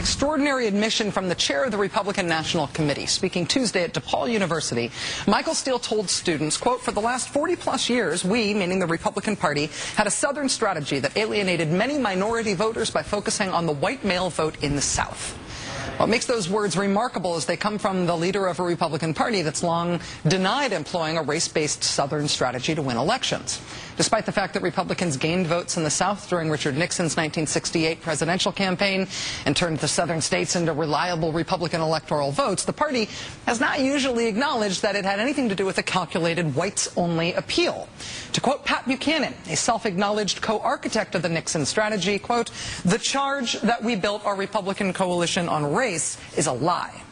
extraordinary admission from the chair of the Republican National Committee. Speaking Tuesday at DePaul University, Micheal Steele told students, quote, "For the last 40-plus years, we, meaning the Republican Party, had a Southern strategy that alienated many minority voters by focusing on the white male vote in the South." What makes those words remarkable is they come from the leader of a Republican Party that's long denied employing a race-based Southern strategy to win elections. Despite the fact that Republicans gained votes in the South during Richard Nixon's 1968 presidential campaign and turned the Southern states into reliable Republican electoral votes, the party has not usually acknowledged that it had anything to do with a calculated whites-only appeal. To quote Pat Buchanan, a self-acknowledged co-architect of the Nixon strategy, quote, "The charge that we built our Republican coalition on race is a lie."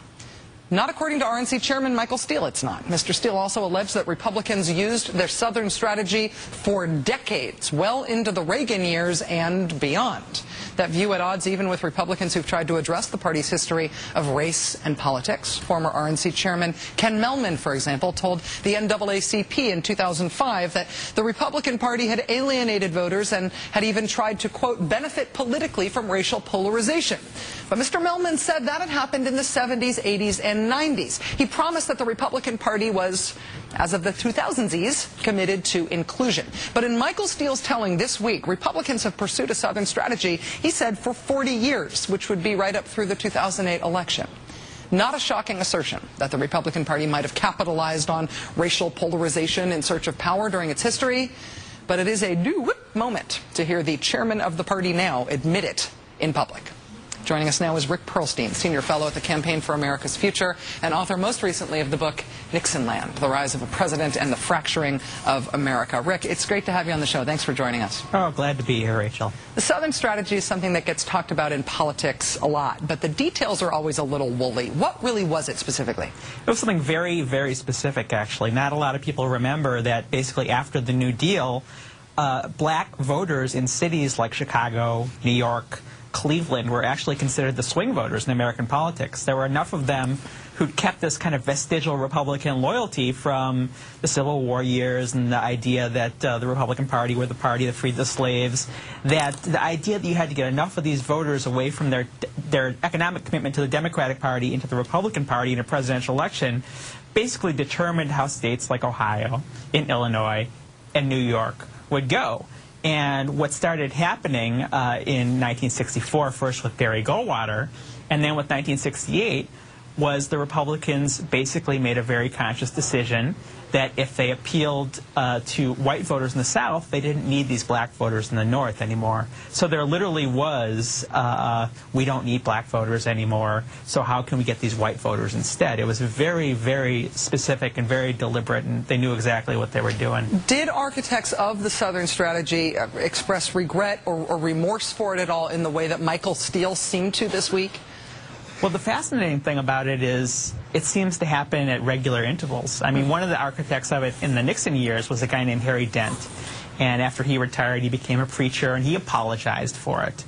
Not according to RNC Chairman Micheal Steele, it's not. Mr. Steele also alleged that Republicans used their Southern strategy for decades, well into the Reagan years and beyond. That view at odds even with Republicans who've tried to address the party's history of race and politics. Former RNC Chairman Ken Mehlman, for example, told the NAACP in 2005 that the Republican Party had alienated voters and had even tried to, quote, benefit politically from racial polarization. But Mr. Mehlman said that had happened in the 70s, 80s, and 90s. He promised that the Republican Party was, as of the 2000s, committed to inclusion. But in Micheal Steele's telling this week, Republicans have pursued a Southern strategy, he said, for 40 years, which would be right up through the 2008 election. Not a shocking assertion that the Republican Party might have capitalized on racial polarization in search of power during its history, but it is a do-whoop moment to hear the chairman of the party now admit it in public. Joining us now is Rick Perlstein, senior fellow at the Campaign for America's Future and author most recently of the book NixonLand, The Rise of a President and the Fracturing of America. Rick, it's great to have you on the show. Thanks for joining us. Oh, glad to be here, Rachel. The Southern strategy is something that gets talked about in politics a lot, but the details are always a little woolly. What really was it specifically? It was something very, very specific, actually. Not a lot of people remember that basically after the New Deal, black voters in cities like Chicago, New York, Cleveland were actually considered the swing voters in American politics. There were enough of them who'd kept this kind of vestigial Republican loyalty from the Civil War years and the idea that the Republican Party were the party that freed the slaves, that the idea that you had to get enough of these voters away from their economic commitment to the Democratic Party into the Republican Party in a presidential election basically determined how states like Ohio, in Illinois, and New York would go. And what started happening in 1964, first with Barry Goldwater, and then with 1968, was the Republicans basically made a very conscious decision that if they appealed to white voters in the South, they didn't need these black voters in the North anymore. So there literally was, we don't need black voters anymore, so how can we get these white voters instead? It was very, very specific and very deliberate, and they knew exactly what they were doing. Did architects of the Southern strategy express regret or remorse for it at all in the way that Micheal Steele seemed to this week? Well, the fascinating thing about it is it seems to happen at regular intervals. I mean, one of the architects of it in the Nixon years was a guy named Harry Dent. And after he retired, he became a preacher, and he apologized for it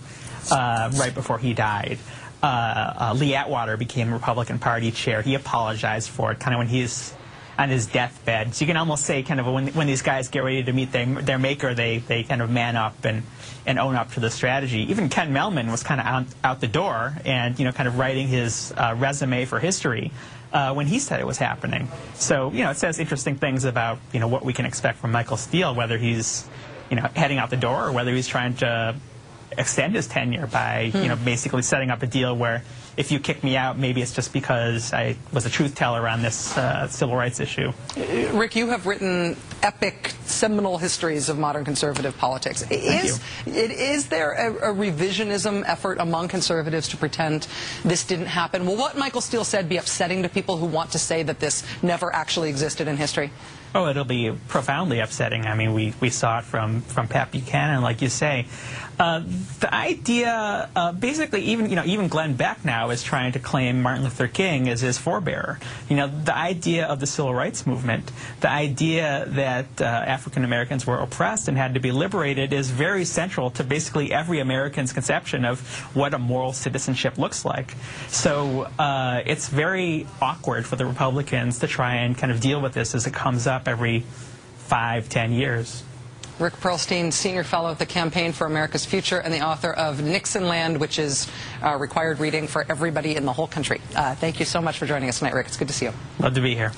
right before he died. Lee Atwater became Republican Party chair. He apologized for it kind of when he's on his deathbed. So you can almost say kind of when these guys get ready to meet their maker, they kind of man up and own up to the strategy. Even Ken Mehlman was kind of out the door and, you know, kind of writing his resume for history when he said it was happening. So, you know, it says interesting things about, you know, what we can expect from Micheal Steele, whether he's, you know, heading out the door or whether he's trying to extend his tenure by, you know, basically setting up a deal where if you kick me out, maybe it's just because I was a truth teller on this civil rights issue. Rick, you have written epic, seminal histories of modern conservative politics. Is there a revisionism effort among conservatives to pretend this didn't happen? Will what Micheal Steele said be upsetting to people who want to say that this never actually existed in history? Oh, it'll be profoundly upsetting. I mean, we saw it from Pat Buchanan, like you say. The idea, basically, even Glenn Beck now is trying to claim Martin Luther King as his forebearer. You know, the idea of the civil rights movement, the idea that African Americans were oppressed and had to be liberated is very central to basically every American's conception of what a moral citizenship looks like. So it's very awkward for the Republicans to try and kind of deal with this as it comes up every 5-10 years. Rick Perlstein, Senior Fellow at the Campaign for America's Future and the author of NixonLand, which is required reading for everybody in the whole country. Thank you so much for joining us tonight, Rick. It's good to see you. Love to be here.